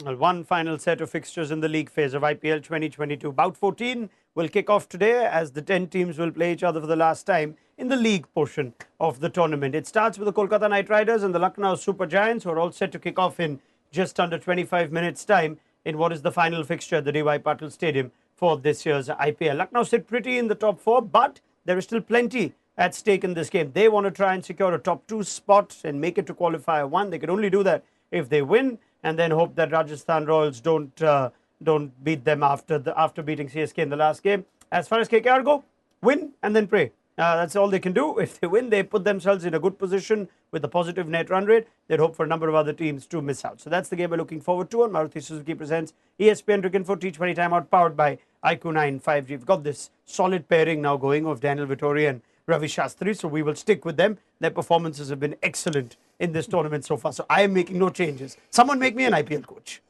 Well, one final set of fixtures in the league phase of IPL 2022. Bout 14 will kick off today as the 10 teams will play each other for the last time in the league portion of the tournament. It starts with the Kolkata Knight Riders and the Lucknow Super Giants, who are all set to kick off in just under 25 minutes' time in what is the final fixture at the D.Y. Patil Stadium for this year's IPL. Lucknow sit pretty in the top four, but there is still plenty at stake in this game. They want to try and secure a top 2 spot and make it to qualifier 1. They can only do that if they win, and then hope that Rajasthan Royals don't beat them after beating CSK in the last game. As far as KKR go, win and then pray. That's all they can do. If they win, they put themselves in a good position with a positive net run rate. They'd hope for a number of other teams to miss out. So that's the game we're looking forward to. And Maruti Suzuki presents ESPN Cricket for T20 Timeout, powered by IQ9 5G. We've got this solid pairing now going of Daniel Vettori and Ravi Shastri, so we will stick with them. Their performances have been excellent in this tournament so far, so I am making no changes. Someone make me an IPL coach.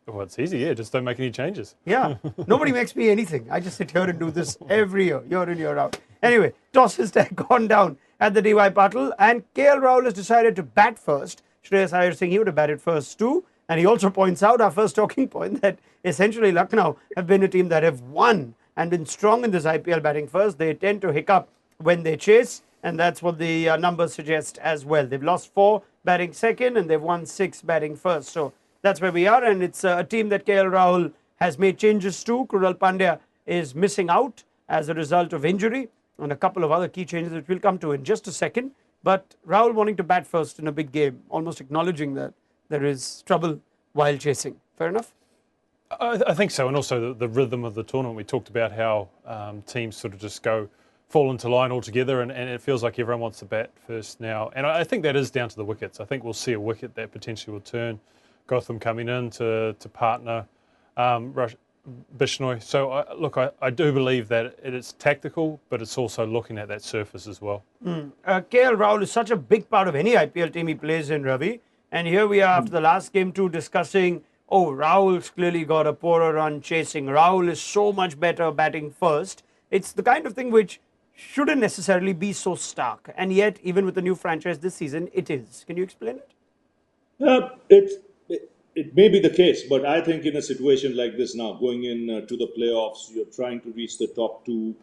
Well, it's easy, yeah, just don't make any changes. Yeah, nobody makes me anything. I just sit here and do this every year in, year out. Anyway, toss has gone down at the D.Y. Patil, and KL Rahul has decided to bat first. Shreyas Iyer saying he would have batted first too, and he also points out, our first talking point, that essentially Lucknow have been a team that have won and been strong in this IPL batting first. They tend to hiccup when they chase, and that's what the numbers suggest as well. They've lost 4 batting second and they've won 6 batting first. So that's where we are, and it's a team that KL Rahul has made changes to. Krunal Pandya is missing out as a result of injury, and a couple of other key changes which we'll come to in just a second. But Rahul wanting to bat first in a big game, almost acknowledging that there is trouble while chasing. Fair enough? I think so, and also the rhythm of the tournament. We talked about how teams sort of just fall into line altogether, and it feels like everyone wants to bat first now. And I think that is down to the wickets. I think we'll see a wicket that potentially will turn. Gotham coming in to partner Bishnoi. So, I do believe that it's tactical, but it's also looking at that surface as well. KL Rahul is such a big part of any IPL team he plays in, Ravi. And here we are after the last game too, discussing, Rahul's clearly got a poorer run chasing. Rahul is so much better batting first. It's the kind of thing which shouldn't necessarily be so stark. And yet, even with the new franchise this season, it is. Can you explain it? It may be the case, but I think in a situation like this now, going in to the playoffs, you're trying to reach the top 2.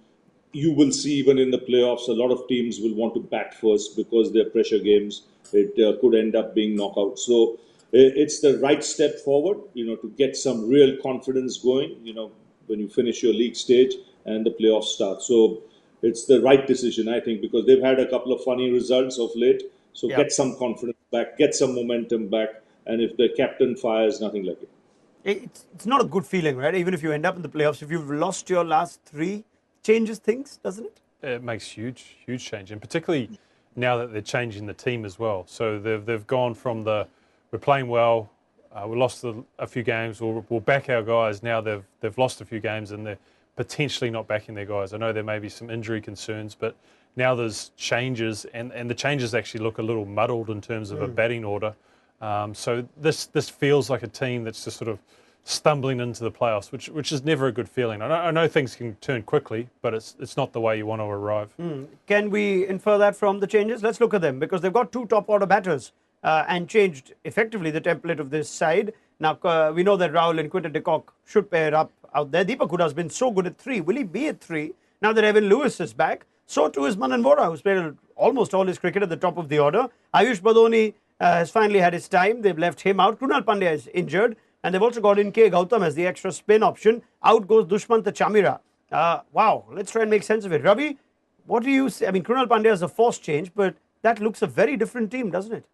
You will see even in the playoffs, a lot of teams will want to bat first because they're pressure games. It could end up being knockout. So it's the right step forward, to get some real confidence going, when you finish your league stage and the playoffs start. So it's the right decision, I think, because they've had a couple of funny results of late. So get some confidence back, get some momentum back. And if the captain fires, nothing like it. It's not a good feeling, right? Even if you end up in the playoffs, if you've lost your last 3, changes things, doesn't it? It makes huge change, and particularly now that they're changing the team as well. So they've gone from we're playing well, we lost a few games, we'll back our guys. Now they've lost a few games and they're potentially not backing their guys. I know there may be some injury concerns, but now there's changes, and the changes actually look a little muddled in terms of a batting order. So this feels like a team that's just sort of stumbling into the playoffs, which is never a good feeling. I know things can turn quickly, but it's not the way you want to arrive. Can we infer that from the changes? Let's look at them, because they've got 2 top order batters and changed effectively the template of this side. Now, we know that Rahul and Quinton de Kock should pair up out there. Deepak Huda has been so good at 3. Will he be at 3 now that Evan Lewis is back? So too is Manan Vora, who's played almost all his cricket at the top of the order. Ayush Badoni has finally had his time. They've left him out. Krunal Pandya is injured. And they've also got in K. Gautam as the extra spin option. Out goes Dushmanta Chamira. Wow, let's try and make sense of it. Ravi, what do you say? I mean, Krunal Pandya is a forced change, but that looks a very different team, doesn't it?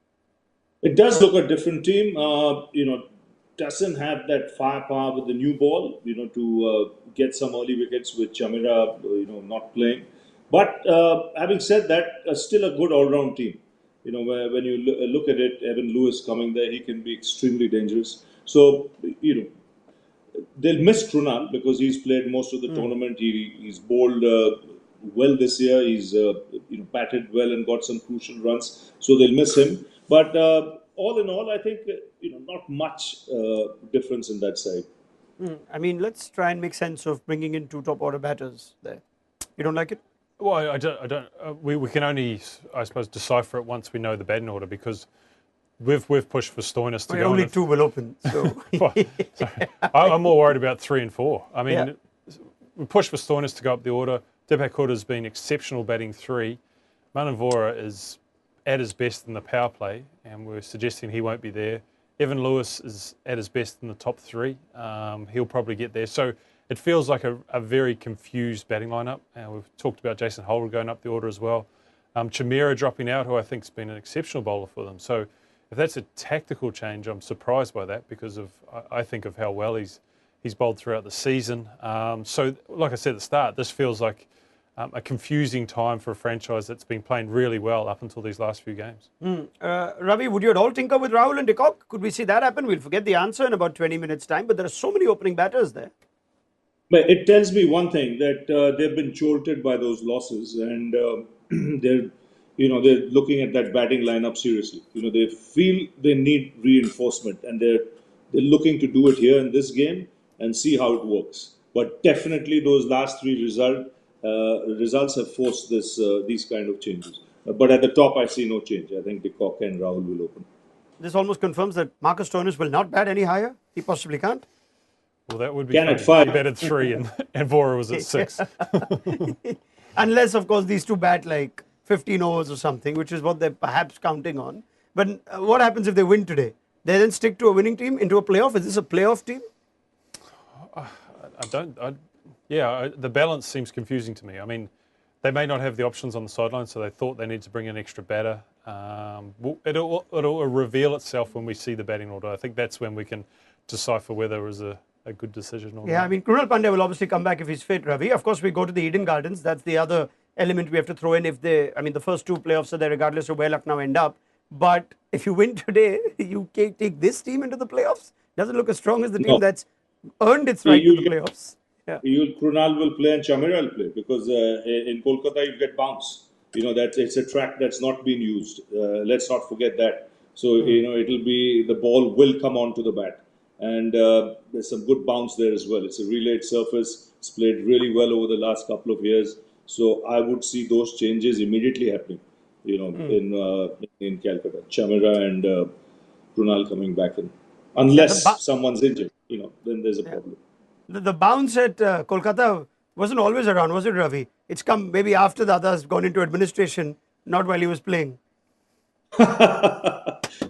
It does look a different team. Doesn't have that firepower with the new ball, to get some early wickets with Chamira, not playing. But having said that, still a good all-round team. When you look at it, Evan Lewis coming there, he can be extremely dangerous. So, they'll miss Krunal because he's played most of the tournament. He's bowled well this year. He's batted well and got some crucial runs. So they'll miss him. But all in all, I think not much difference in that side. I mean, let's try and make sense of bringing in 2 top order batters there. You don't like it? Well, I don't. We can only, I suppose, decipher it once we know the batting order, because we've pushed for Stoinis to Well, go. only in. two will open. So Well, sorry. I'm more worried about 3 and 4. I mean, Yeah. we pushed for Stoinis to go up the order. Deepak Huda's been exceptional batting 3. Manavora is at his best in the power play, and we're suggesting he won't be there. Evan Lewis is at his best in the top 3. He'll probably get there. So it feels like a very confused batting lineup. We've talked about Jason Holder going up the order as well. Chimera dropping out, who I think has been an exceptional bowler for them. So if that's a tactical change, I'm surprised by that because I think of how well he's bowled throughout the season. So like I said at the start, this feels like a confusing time for a franchise that's been playing really well up until these last few games. Ravi, would you at all tinker with Rahul and de Kock? Could we see that happen? We'll forget the answer in about 20 minutes' time, but there are so many opening batters there. But it tells me one thing that they've been jolted by those losses, and they're looking at that batting lineup seriously. They feel they need reinforcement, and they're looking to do it here in this game and see how it works. But definitely, those last 3 results have forced these kind of changes. But at the top, I see no change. I think de Kock and Rahul will open. This almost confirms that Marcus Stoinis will not bat any higher. He possibly can't. Well, that would be Can funny. at 5. He batted 3 and Vora was at 6. Unless, of course, these two bat like 15 overs or something, which is what they're perhaps counting on. But what happens if they win today? They then stick to a winning team into a playoff? Is this a playoff team? The balance seems confusing to me. I mean, they may not have the options on the sideline, so they thought they need to bring an extra batter. It'll reveal itself when we see the batting order. I think that's when we can decipher whether it was a good decision or not. Yeah, I mean, Krunal Pandya will obviously come back if he's fit, Ravi. Of course, we go to the Eden Gardens. That's the other element we have to throw in. The first 2 playoffs are there regardless of where Lucknow end up. But if you win today, you can take this team into the playoffs. Doesn't look as strong as the team that's earned its right to the playoffs. Yeah. Krunal will play and Chamira will play because in Kolkata you get bounce. That it's a track that's not been used. Let's not forget that. So it'll be the ball will come onto the bat, and there's some good bounce there as well. It's a relayed surface. It's played really well over the last couple of years. So I would see those changes immediately happening. In Calcutta, Chamira and Krunal coming back in, unless someone's injured. Then there's a problem. The bounce at Kolkata wasn't always around, was it, Ravi? It's come maybe after the others gone into administration, not while he was playing.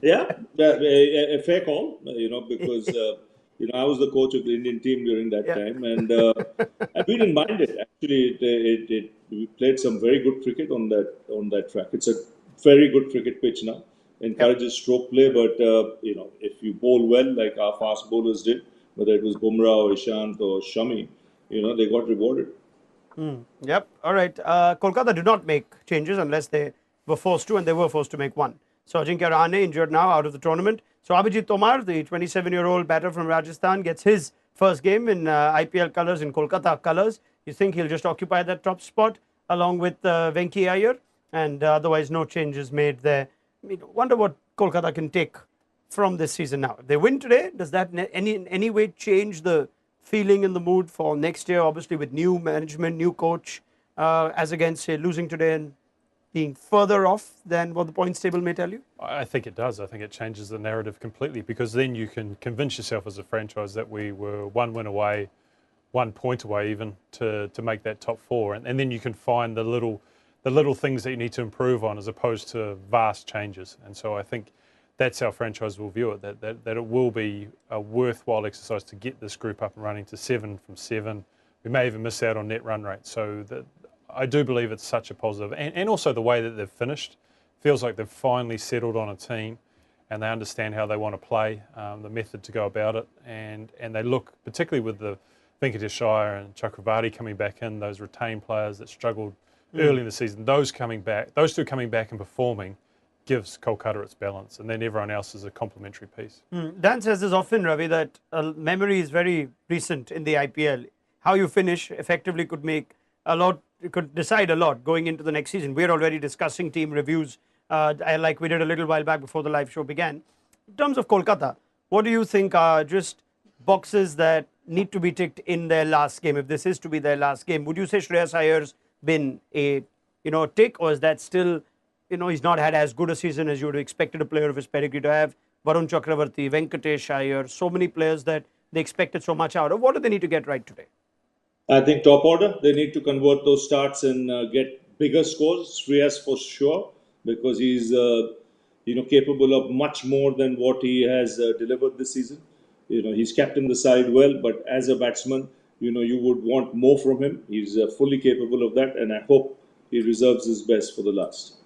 Yeah, a fair call, because I was the coach of the Indian team during that time, and we didn't mind it. Actually, we played some very good cricket on that track. It's a very good cricket pitch now. Encourages stroke play, but if you bowl well, like our fast bowlers did, whether it was Bumrah or Ishant or Shami, they got rewarded. Yep. All right. Kolkata did not make changes unless they were forced to, and they were forced to make one. So Ajinkya Rahane injured now, out of the tournament. So Abhijit Tomar, the 27-year-old batter from Rajasthan, gets his first game in IPL colours, in Kolkata colours. You think he'll just occupy that top spot along with Venki Iyer, and otherwise no changes made there. I mean, wonder what Kolkata can take from this season now. If they win today, does that in any way change the feeling and the mood for next year, obviously with new management, new coach, as against, say, losing today and being further off than what the points table may tell you? I think it does. I think it changes the narrative completely, because then you can convince yourself as a franchise that we were 1 win away, 1 point away even to make that top 4. And then you can find the little things that you need to improve on, as opposed to vast changes. And so I think that's how franchise will view it, that it will be a worthwhile exercise to get this group up and running to 7 from 7. We may even miss out on net run rate. So I do believe it's such a positive. And also the way that they've finished feels like they've finally settled on a team, and they understand how they want to play, the method to go about it. And they look, particularly with the Venkatesh Iyer and Chakravarti coming back in, those retained players that struggled early in the season, those two coming back and performing gives Kolkata its balance, and then everyone else is a complementary piece. Dan says this often, Ravi, that memory is very recent in the IPL. How you finish effectively could make a lot, it could decide a lot going into the next season. We're already discussing team reviews like we did a little while back before the live show began. In terms of Kolkata, what do you think are just boxes that need to be ticked in their last game? If this is to be their last game, would you say Shreyas Iyer's been a tick, or is that still he's not had as good a season as you would have expected a player of his pedigree to have. Varun Chakravarti, Venkatesh Iyer, so many players that they expected so much out of. What do they need to get right today? I think top order, they need to convert those starts and get bigger scores. Shreyas for sure, because he's capable of much more than what he has delivered this season. He's captained the side well, but as a batsman, you would want more from him. He's fully capable of that, and I hope he reserves his best for the last.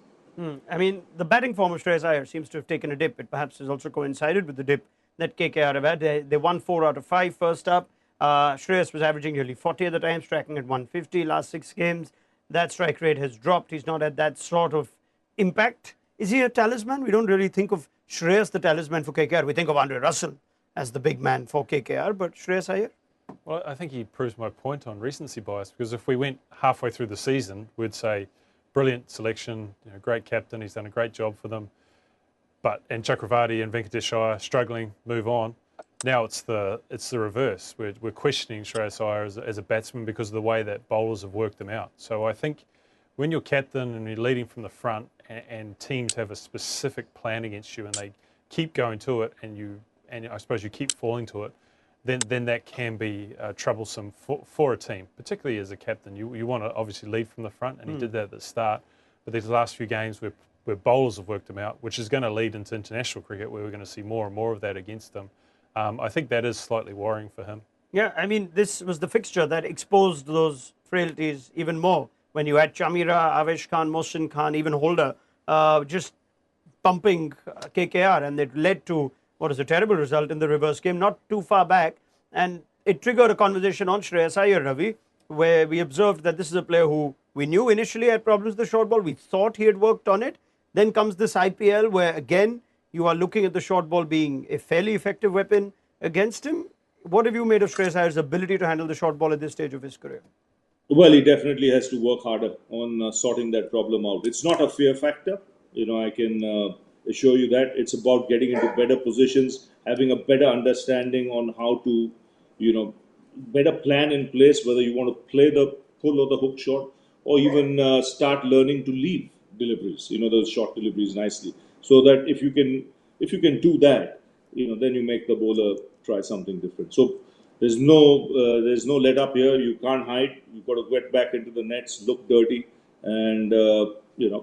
I mean, the batting form of Shreyas Iyer seems to have taken a dip. It perhaps has also coincided with the dip that KKR have had. They won 4 out of 5 first up. Shreyas was averaging nearly 40 at the time, striking at 150 last 6 games. That strike rate has dropped. He's not had that sort of impact. Is he a talisman? We don't really think of Shreyas the talisman for KKR. We think of Andre Russell as the big man for KKR, but Shreyas Iyer? Well, I think he proves my point on recency bias, because if we went halfway through the season, we'd say, brilliant selection, great captain, he's done a great job for them. And Chakravarti and Venkatesh Iyer struggling, move on. Now it's the reverse. We're questioning Shreyas Iyer as a batsman because of the way that bowlers have worked them out. So I think when you're captain and you're leading from the front and teams have a specific plan against you and they keep going to it and I suppose you keep falling to it, then that can be troublesome for a team, particularly as a captain. You want to obviously lead from the front, and he did that at the start. But these last few games where bowlers have worked him out, which is going to lead into international cricket, where we're going to see more and more of that against them. I think that is slightly worrying for him. Yeah, I mean, this was the fixture that exposed those frailties even more. When you had Chamira, Avesh Khan, Mohsin Khan, even Holder, just pumping KKR, and it led to what is a terrible result in the reverse game, not too far back. And it triggered a conversation on Shreyas Iyer, Ravi, where we observed that this is a player who we knew initially had problems with the short ball. We thought he had worked on it. Then comes this IPL where, again, you are looking at the short ball being a fairly effective weapon against him. What have you made of Shreyas Iyer's ability to handle the short ball at this stage of his career? Well, he definitely has to work harder on sorting that problem out. It's not a fear factor. I can assure you that. It's about getting into better positions, having a better understanding on how to, better plan in place, whether you want to play the pull or the hook shot, or even start learning to leave deliveries, those short deliveries nicely. So that if you can do that, then you make the bowler try something different. So there's no let up here. You can't hide. You've got to get back into the nets, look dirty, and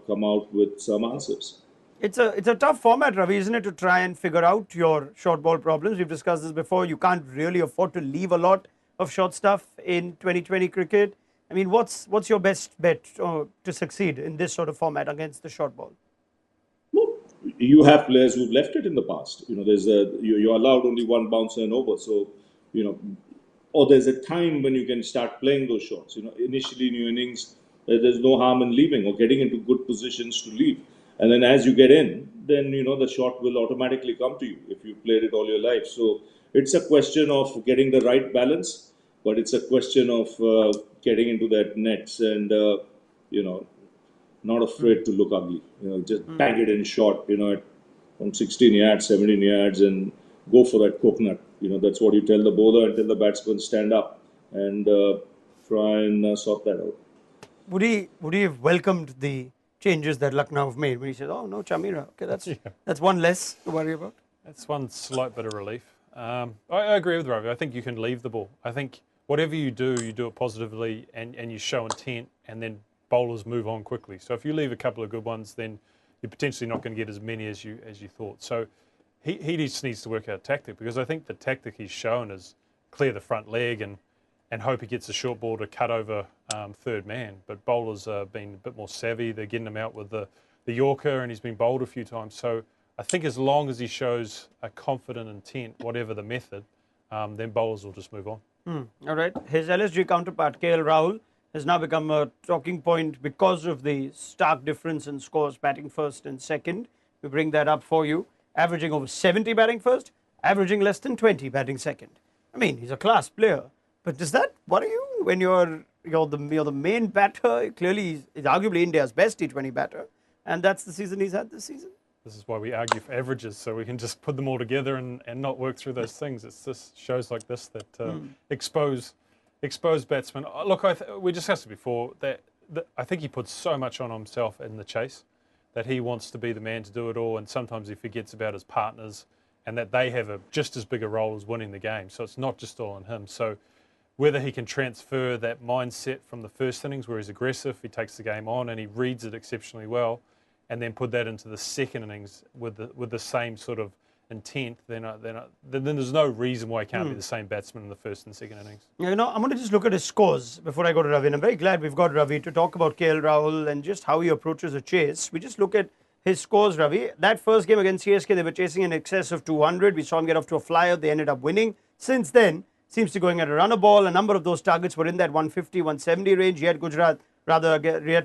come out with some answers. It's a tough format, Ravi, isn't it, to try and figure out your short ball problems? We've discussed this before. You can't really afford to leave a lot of short stuff in 2020 cricket. I mean, what's your best bet to succeed in this sort of format against the short ball? Well, you have players who've left it in the past. You're allowed only one bouncer and over. So, or there's a time when you can start playing those shots. Initially in your innings, there's no harm in leaving or getting into good positions to leave. And then as you get in, then, the shot will automatically come to you if you played it all your life. So it's a question of getting the right balance, but it's a question of getting into that nets and, not afraid to look ugly. Just bang it in short, from 16 yards, 17 yards, and go for that coconut. That's what you tell the bowler and tell the batsman that's up and try and sort that out. Would he have welcomed the changes that Lucknow have made when he said, "Oh no, Chamira, okay, that's one less to worry about"? That's one slight bit of relief. I agree with Ravi. I think you can leave the ball. I think whatever you do it positively and you show intent, and then bowlers move on quickly. So if you leave a couple of good ones, then you're potentially not going to get as many as you thought. So he just needs to work out tactic, because I think the tactic he's shown is clear the front leg and hope he gets a short ball to cut over third man. But bowlers are being a bit more savvy. They're getting him out with the Yorker, and he's been bowled a few times. So I think as long as he shows a confident intent, whatever the method, then bowlers will just move on. All right. His LSG counterpart, KL Rahul, has now become a talking point because of the stark difference in scores, batting first and second. We bring that up for you. Averaging over 70 batting first, averaging less than 20 batting second. I mean, he's a class player. But does that worry you when you're the main batter? Clearly, he's arguably India's best T20 batter, and that's the season he's had this season. This is why we argue for averages, so we can just put them all together and not work through those things. It's just shows like this that expose batsmen. Look, we discussed it before. That I think he puts so much on himself in the chase that he wants to be the man to do it all, and sometimes he forgets about his partners and that they have just as big a role as winning the game. So it's not just all on him. So whether he can transfer that mindset from the first innings where he's aggressive, he takes the game on and he reads it exceptionally well, and then put that into the second innings with the same sort of intent, then there's no reason why he can't be the same batsman in the first and second innings. I'm going to just look at his scores before I go to Ravi. And I'm very glad we've got Ravi to talk about KL Rahul and just how he approaches a chase. We just look at his scores, Ravi. That first game against CSK, they were chasing in excess of 200. We saw him get off to a flyer. They ended up winning. Since then, seems to be going at a runner ball. A number of those targets were in that 150, 170 range. Yet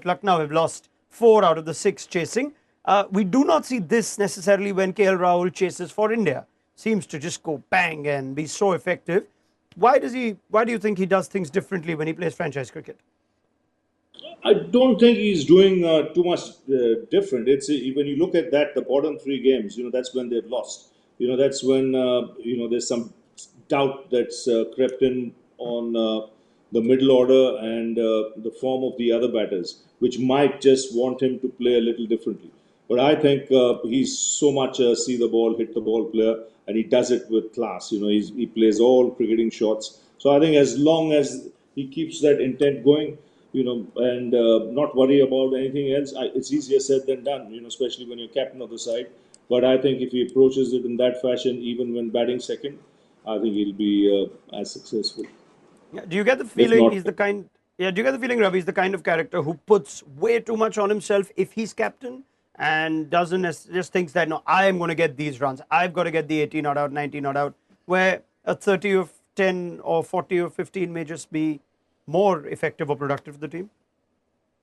Lucknow have lost 4 out of the 6 chasing. We do not see this necessarily when KL Rahul chases for India. Seems to just go bang and be so effective. Why do you think he does things differently when he plays franchise cricket? I don't think he's doing too much different. It's when you look at that, the bottom 3 games, that's when they've lost. That's when there's some doubt that's crept in on the middle order and the form of the other batters, which might just want him to play a little differently. But I think he's so much a see the ball, hit the ball player, and he does it with class. He plays all cricketing shots. So I think as long as he keeps that intent going, and not worry about anything else, it's easier said than done, especially when you're captain of the side. But I think if he approaches it in that fashion, even when batting second, I think he'll be as successful. Yeah, do you get the feeling he's the kind? Yeah, do you get the feeling Ravi is the kind of character who puts way too much on himself if he's captain and doesn't just thinks that no, I am going to get these runs. I've got to get the 18 not out, 19 not out. Where a 30 of 10 or 40 or 15 may just be more effective or productive for the team.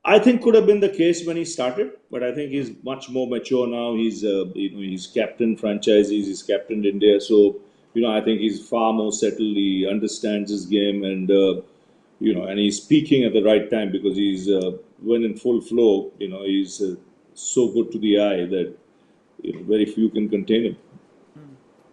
I think could have been the case when he started, but I think he's much more mature now. He's captain franchises, he's captained India, so I think he's far more settled. He understands his game, and and he's peaking at the right time because he's when in full flow. He's so good to the eye that very few can contain him.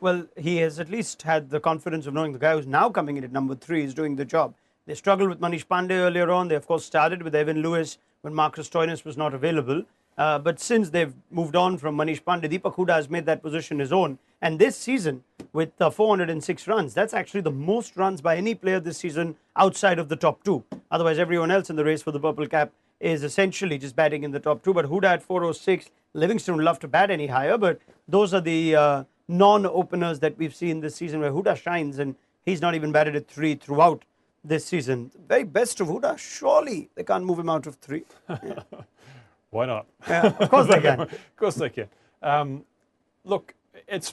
Well, he has at least had the confidence of knowing the guy who's now coming in at number 3 is doing the job. They struggled with Manish Pandey earlier on. They, of course, started with Evan Lewis when Marcus Stoinis was not available. But since they've moved on from Manish Pandey, Deepak Hooda has made that position his own. And this season, with 406 runs, that's actually the most runs by any player this season outside of the top 2. Otherwise, everyone else in the race for the purple cap is essentially just batting in the top 2. But Hooda at 406, Livingston would love to bat any higher. But those are the non-openers that we've seen this season where Hooda shines, and he's not even batted at 3 throughout this season. Very best of Hooda. Surely they can't move him out of 3. Yeah. Why not? Yeah, of course they can. Of course they can. Look, it's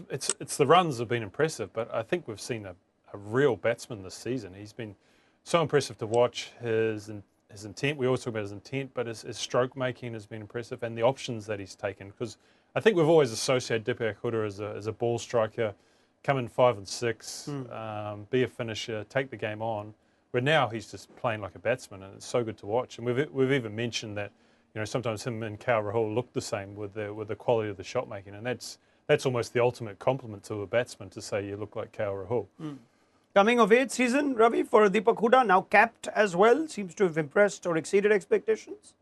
the runs have been impressive, but I think we've seen a real batsman this season. He's been so impressive to watch. His intent, we always talk about his intent, but his stroke making has been impressive, and the options that he's taken. Because I think we've always associated Deepak Hooda as a ball striker, come in 5 and 6, be a finisher, take the game on. But now he's just playing like a batsman, and it's so good to watch. And we've even mentioned that sometimes him and KL Rahul look the same with the quality of the shot making, and that's almost the ultimate compliment to a batsman to say you look like KL Rahul. Coming of age season, Ravi, for Deepak Hooda, now capped as well, seems to have impressed or exceeded expectations.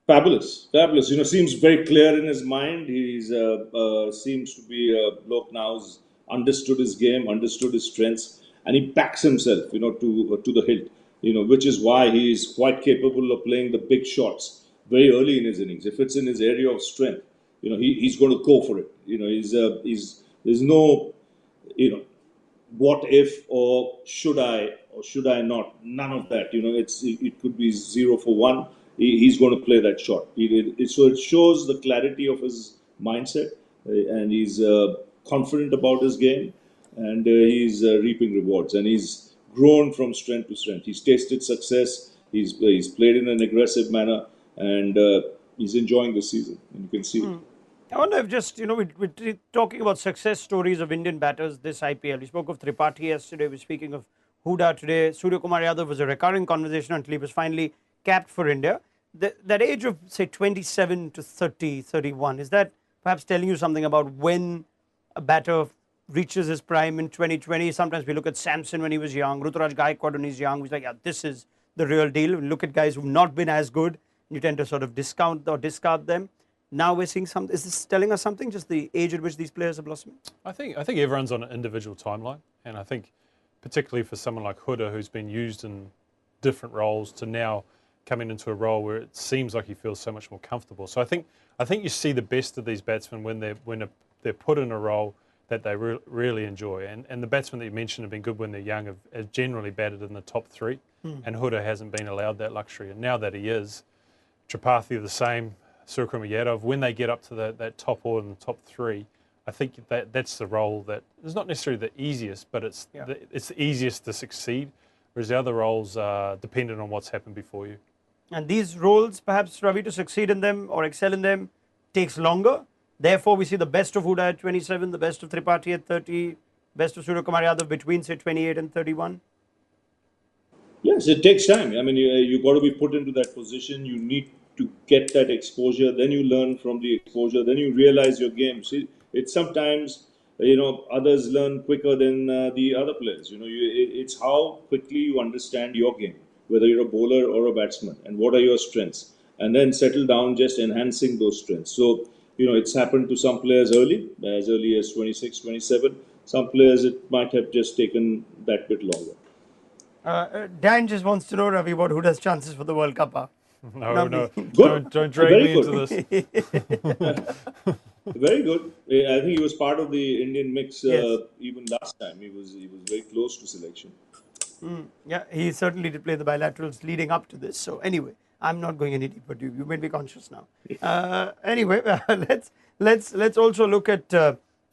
Fabulous. Seems very clear in his mind. He's seems to be a bloke now who's understood his game, understood his strengths, and he backs himself, to the hilt. Which is why he is quite capable of playing the big shots very early in his innings. If it's in his area of strength, he's going to go for it. There's no, what if or should I not? None of that. It could be 0 for 1. He's going to play that shot. So it shows the clarity of his mindset, and he's confident about his game, and he's reaping rewards, and he's grown from strength to strength. He's tasted success. He's played in an aggressive manner, and he's enjoying the season. And you can see it. I wonder if just, we're talking about success stories of Indian batters this IPL. We spoke of Tripathi yesterday. We're speaking of Hooda today. Surya Kumar Yadav was a recurring conversation until he was finally capped for India. That age of, say, 27 to 30, 31, is that perhaps telling you something about when a batter reaches his prime in 2020? Sometimes we look at Samson when he was young, Ruturaj Gaikwad when he's young. He's like, yeah, this is the real deal. We look at guys who've not been as good. You tend to sort of discount or discard them. now we're seeing some. Is this telling us something? Just the age at which these players are blossoming? I think everyone's on an individual timeline, and I think particularly for someone like Huda, who's been used in different roles, to now coming into a role where it seems like he feels so much more comfortable. So I think you see the best of these batsmen when they're put in a role that they really enjoy. And the batsmen that you mentioned have been good when they're young, have generally batted in the top three, and Huda hasn't been allowed that luxury. And now that he is, Tripathi the same, Suryakumar Yadav, when they get up to that top order and the top three, I think that's the role that is not necessarily the easiest, but it's the easiest to succeed, whereas the other roles are dependent on what's happened before you. And these roles, perhaps, Ravi, to succeed in them or excel in them takes longer. Therefore, we see the best of Huda at 27, the best of Tripathi at 30, best of Suryakumar Yadav between, say, 28 and 31. Yes, it takes time. I mean, you got to be put into that position. You need to get that exposure. Then you learn from the exposure. Then you realize your game. See, it's sometimes, others learn quicker than the other players. It's how quickly you understand your game, whether you're a bowler or a batsman, and what are your strengths. And then settle down just enhancing those strengths. So, it's happened to some players as early as 26, 27. Some players, it might have just taken that bit longer. Dan just wants to know, Ravi, what Huda's chances for the World Cup are. No, Good. don't drag Very me into good. this. Very good. I think he was part of the Indian mix Yes. even last time. He was very close to selection. Yeah, he certainly did play the bilaterals leading up to this. So anyway, I'm not going any deeper. You made me conscious now. Anyway, let's also look at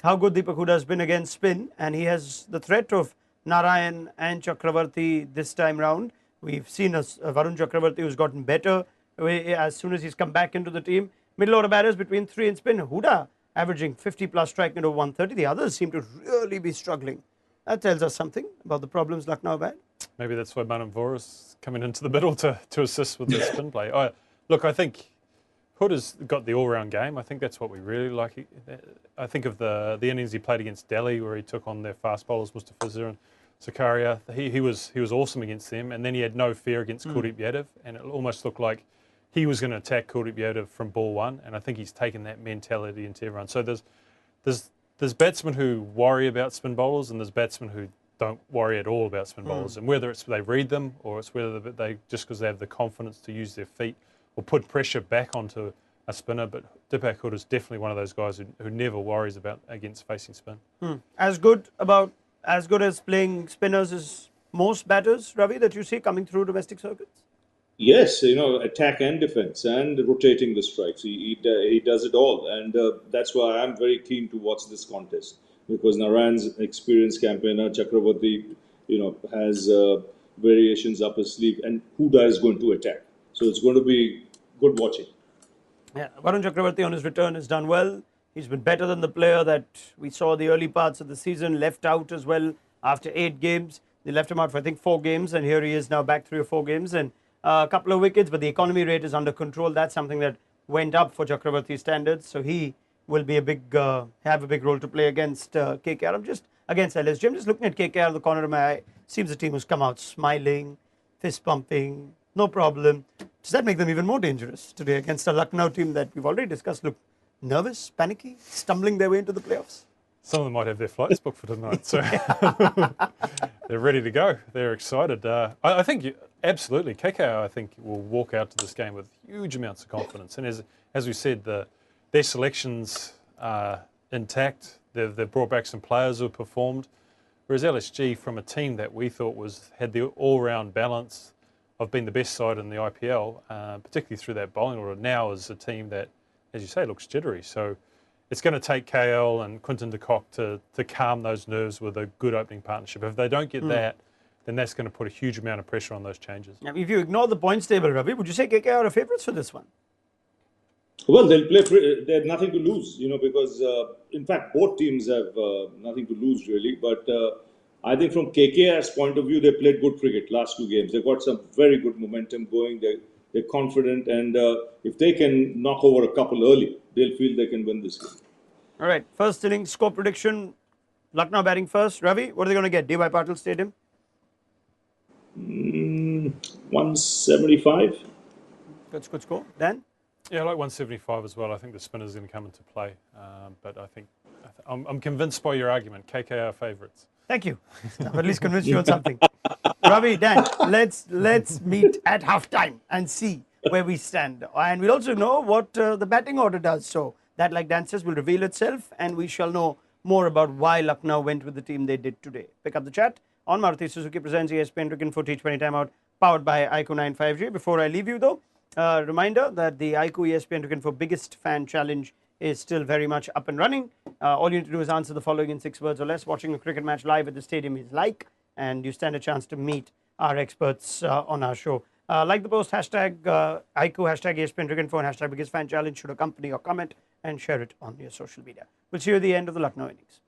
how good Deepak Huda has been against spin, and he has the threat of Narayan and Chakravarti this time round. We've seen Varun Chakravarti, who's gotten better as soon as he's come back into the team. Middle order batters between 3 and spin. Huda averaging 50 plus, striking over 130. The others seem to really be struggling. That tells us something about the problems Lucknow have had. Maybe that's why Manan Vora's coming into the middle to assist with the spin play. I think Huda's got the all-round game. I think that's what we really like. I think of the innings he played against Delhi, where he took on their fast bowlers, Mustafizur and Zakaria. He was awesome against them, and then he had no fear against Kuldeep Yadav, and it almost looked like he was going to attack Kuldeep Yadav from ball one, and I think he's taken that mentality into everyone. So there's batsmen who worry about spin bowlers, and there's batsmen who don't worry at all about spin bowlers, and whether it's they read them or it's whether they just because they have the confidence to use their feet or put pressure back onto a spinner. But Deepak Huda is definitely one of those guys who never worries against facing spin. As good as playing spinners as most batters, Ravi, that you see coming through domestic circuits? Yes, attack and defense and rotating the strikes. He does it all. And that's why I'm very keen to watch this contest, because Narayan's experienced campaigner, Chakravarti, has variations up his sleeve, and Huda is going to attack. So it's going to be good watching. Yeah, Varun Chakravarti on his return has done well. He's been better than the player that we saw the early parts of the season, left out as well after 8 games. They left him out for, I think, 4 games, and here he is now back 3 or 4 games and a couple of wickets, but the economy rate is under control. That's something that went up for Chakravarti standards, so he will be have a big role to play against KKR. Against LSG. I'm just looking at KKR in the corner of my eye. Seems the team has come out smiling, fist pumping, no problem. Does that make them even more dangerous today against a Lucknow team that we've already discussed? Look nervous, panicky, stumbling their way into the playoffs. Some of them might have their flights booked for tonight, so they're ready to go. They're excited. I think absolutely, KKR I think will walk out to this game with huge amounts of confidence. And as we said, their selections are intact. They've brought back some players who have performed. Whereas LSG, from a team that we thought had the all-round balance of being the best side in the IPL, particularly through that bowling order, now is a team that, as you say, looks jittery. So it's going to take KL and Quinton de Kock to calm those nerves with a good opening partnership. If they don't get that, then that's going to put a huge amount of pressure on those changes. Now, if you ignore the points table, Ravi, would you say KKR are favourites for this one? Well, they'll play. They have nothing to lose, because in fact both teams have nothing to lose really. But I think from KKR's point of view, they played good cricket last 2 games. They've got some very good momentum going. They're confident, and if they can knock over a couple early, they'll feel they can win this game. All right, first inning score prediction. Lucknow batting first. Ravi, what are they going to get? D.Y. Patil Stadium? 175. Good score. Dan? Yeah, I like 175 as well. I think the spinner's going to come into play. But I think I'm convinced by your argument. KKR favourites. Thank you. I've at least convinced you on something. Ravi, Dan, let's meet at halftime and see where we stand. And we'll also know what the batting order does. So that, like Dan says, will reveal itself, and we shall know more about why Lucknow went with the team they did today. Pick up the chat on Maruti Suzuki presents ESPN Cricket for T20 Timeout, powered by IQ 95G. Before I leave you, though, reminder that the IQ ESPN Cricket for Biggest Fan Challenge is still very much up and running. All you need to do is answer the following in 6 words or less. Watching a cricket match live at the stadium is like, and you stand a chance to meet our experts on our show. Like the post, hashtag IQ, hashtag ESPN Cricket Info, and hashtag Biggest Fan Challenge should accompany your comment, and share it on your social media. We'll see you at the end of the Lucknow innings.